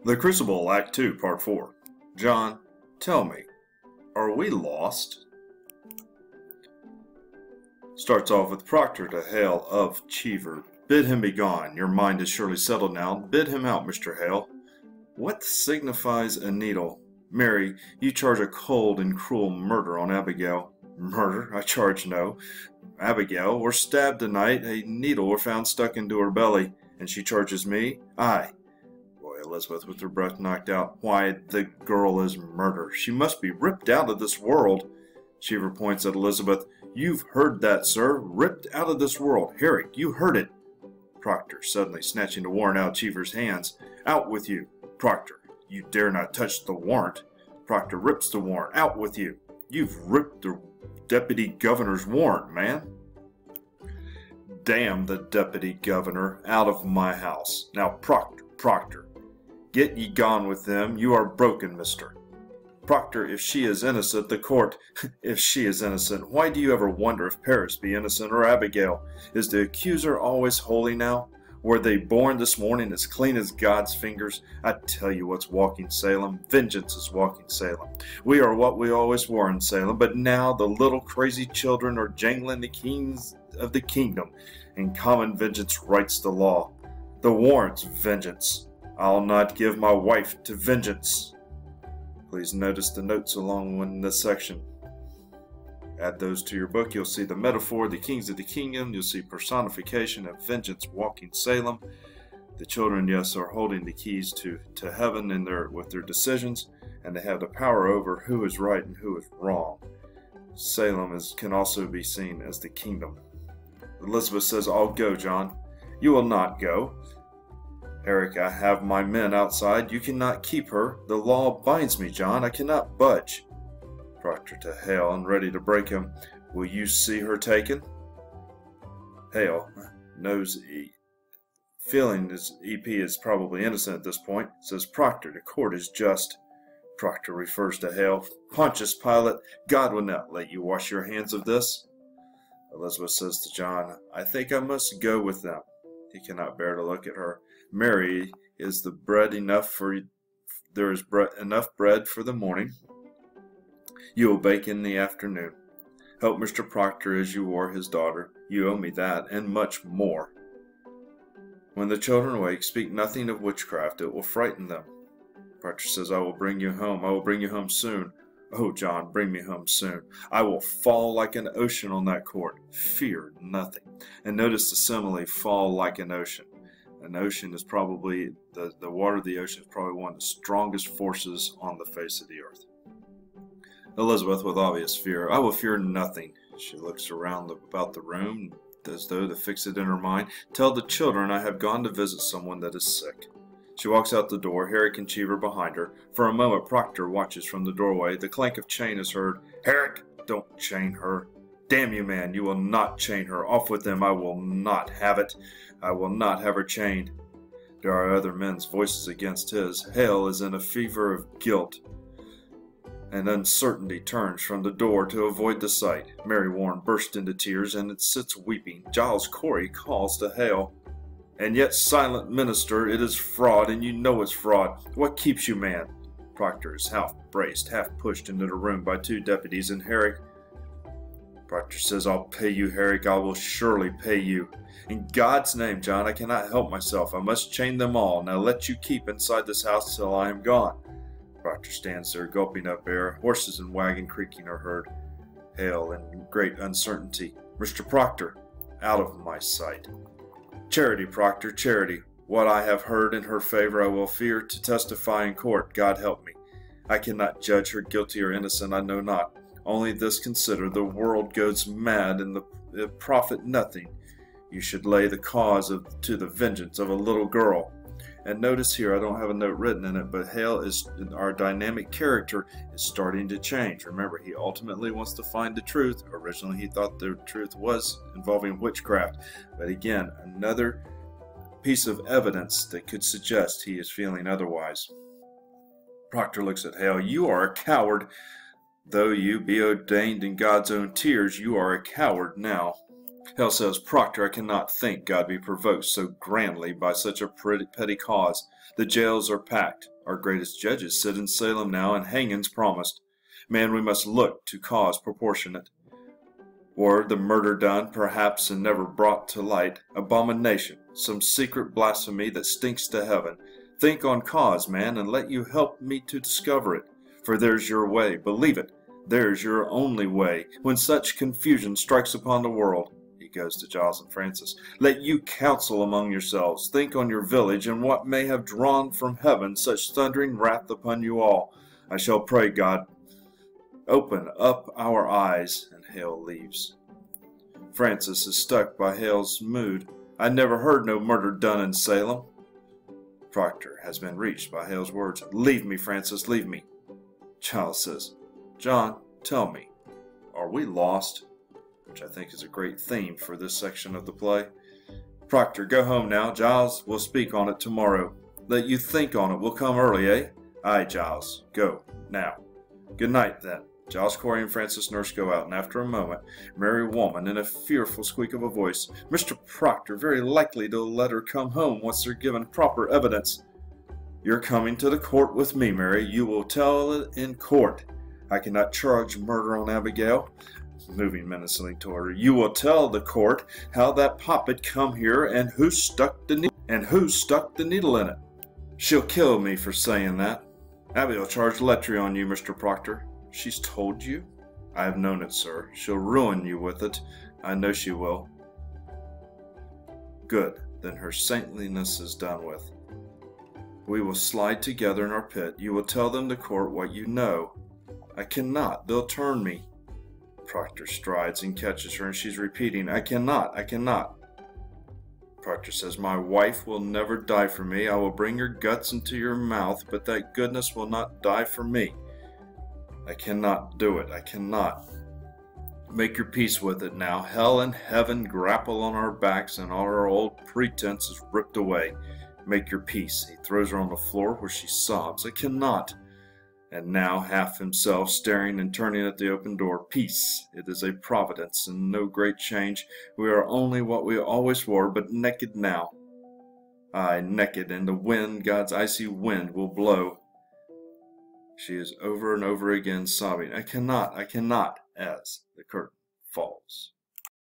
The Crucible, Act 2, Part 4. John, tell me, are we lost? Starts off with Proctor to Hale of Cheever. Bid him be gone. Your mind is surely settled now. Bid him out, Mr. Hale. What signifies a needle? Mary, you charge a cold and cruel murder on Abigail. Murder? I charge no. Abigail were stabbed tonight. A needle were found stuck into her belly. And she charges me? Aye. Boy, Elizabeth, with her breath knocked out. Why, the girl is murder. She must be ripped out of this world. Cheever points at Elizabeth. You've heard that, sir. Ripped out of this world. Herrick, you heard it. Proctor, suddenly snatching the warrant out of Cheever's hands. Out with you. Proctor, you dare not touch the warrant. Proctor rips the warrant. Out with you. You've ripped the deputy governor's warrant, man. Damn the deputy governor out of my house. Now, Proctor, get ye gone with them. You are broken, mister. Proctor, if she is innocent, the court, if she is innocent, why do you ever wonder if Paris be innocent or Abigail? Is the accuser always holy now? Were they born this morning as clean as God's fingers? I tell you what's walking Salem. Vengeance is walking Salem. We are what we always were in Salem, but now the little crazy children are jangling the keys of the kingdom, and common vengeance writes the law. The warrant's vengeance. I'll not give my wife to vengeance. Please notice the notes along in this section. Add those to your book. You'll see the metaphor, the kings of the kingdom. You'll see personification of vengeance walking Salem. The children, yes, are holding the keys to heaven with their decisions, and they have the power over who is right and who is wrong. Salem can also be seen as the kingdom. Elizabeth says, I'll go, John. You will not go. Herrick, I have my men outside. You cannot keep her. The law binds me, John. I cannot budge. Proctor to Hale, and ready to break him. Will you see her taken? Hale knows feeling his EP is probably innocent at this point, says, Proctor, the court is just. Proctor refers to Hale. Pontius Pilate, God will not let you wash your hands of this. Elizabeth says to John, I think I must go with them. He cannot bear to look at her. Mary, is the bread enough for there is enough bread for the morning? You will bake in the afternoon. Help Mr. Proctor as you were his daughter. You owe me that, and much more. When the children wake, speak nothing of witchcraft. It will frighten them. Proctor says, I will bring you home. I will bring you home soon. Oh, John, bring me home soon. I will fall like an ocean on that court. Fear nothing. And notice the simile, fall like an ocean. An ocean is probably, the water of the ocean is probably one of the strongest forces on the face of the earth. Elizabeth, with obvious fear, I will fear nothing. She looks around about the room as though to fix it in her mind. Tell the children I have gone to visit someone that is sick. She walks out the door, Herrick and Cheever behind her. For a moment, Proctor watches from the doorway. The clank of chain is heard. Herrick, don't chain her. Damn you, man, you will not chain her. Off with them. I will not have it. I will not have her chained. There are other men's voices against his. Hale is in a fever of guilt and uncertainty, turns from the door to avoid the sight. Mary Warren bursts into tears and sits weeping. Giles Corey calls to Hale. And yet, silent minister, it is fraud, and you know it's fraud. What keeps you, man? Proctor is half braced, half pushed into the room by two deputies, and Herrick. Proctor says, I'll pay you, Herrick. I will surely pay you. In God's name, John, I cannot help myself. I must chain them all. Now let you keep inside this house till I am gone. Proctor stands there, gulping up air. Horses and wagon creaking are heard. Hale in great uncertainty. Mr. Proctor, out of my sight. Charity, Proctor, charity. What I have heard in her favor I will fear to testify in court. God help me. I cannot judge her guilty or innocent, I know not. Only this consider, the world goes mad, and the profit nothing. You should lay the cause to the vengeance of a little girl. And notice here, I don't have a note written in it, but Hale is, our dynamic character, is starting to change. Remember, he ultimately wants to find the truth. Originally, he thought the truth was involving witchcraft. But again, another piece of evidence that could suggest he is feeling otherwise. Proctor looks at Hale. You are a coward. Though you be ordained in God's own tears, you are a coward now. Hell says, Proctor, I cannot think God be provoked so grandly by such a petty cause. The jails are packed. Our greatest judges sit in Salem now, and hangings promised. Man, we must look to cause proportionate. Or the murder done, perhaps, and never brought to light, abomination, some secret blasphemy that stinks to heaven. Think on cause, man, and let you help me to discover it. For there's your way, believe it, there's your only way, when such confusion strikes upon the world. He goes to Giles and Francis. Let you counsel among yourselves, think on your village, and what may have drawn from heaven such thundering wrath upon you all. I shall pray God open up our eyes, and Hale leaves. Francis is struck by Hale's mood. I never heard no murder done in Salem. Proctor has been reached by Hale's words. Leave me, Francis, leave me. Giles says, John, tell me, are we lost? Which I think is a great theme for this section of the play. Proctor, go home now. Giles, we'll speak on it tomorrow. Let you think on it. We'll come early, eh? Aye, Giles. Go, now. Good night, then. Giles Corey and Francis Nurse go out, and after a moment, Mary Woman, in a fearful squeak of a voice, Mr. Proctor, very likely to let her come home once they're given proper evidence. You're coming to the court with me, Mary. You will tell it in court. I cannot charge murder on Abigail. Moving menacingly toward her. You will tell the court how that poppet come here and who stuck the needle in it. She'll kill me for saying that. Abigail charged lechery on you, Mr. Proctor. She's told you? I have known it, sir. She'll ruin you with it. I know she will. Good. Then her saintliness is done with. We will slide together in our pit. You will tell them the court what you know. I cannot. They'll turn me. Proctor strides and catches her, and she's repeating, I cannot, I cannot. Proctor says, my wife will never die for me. I will bring your guts into your mouth, but that goodness will not die for me. I cannot do it. I cannot. Make your peace with it now. Hell and heaven grapple on our backs, and all our old pretense is ripped away. Make your peace. He throws her on the floor where she sobs. I cannot. And now, half himself, staring and turning at the open door, peace. It is a providence, and no great change. We are only what we always were, but naked now. Aye, naked, and the wind, God's icy wind, will blow. She is over and over again sobbing, I cannot, as the curtain falls.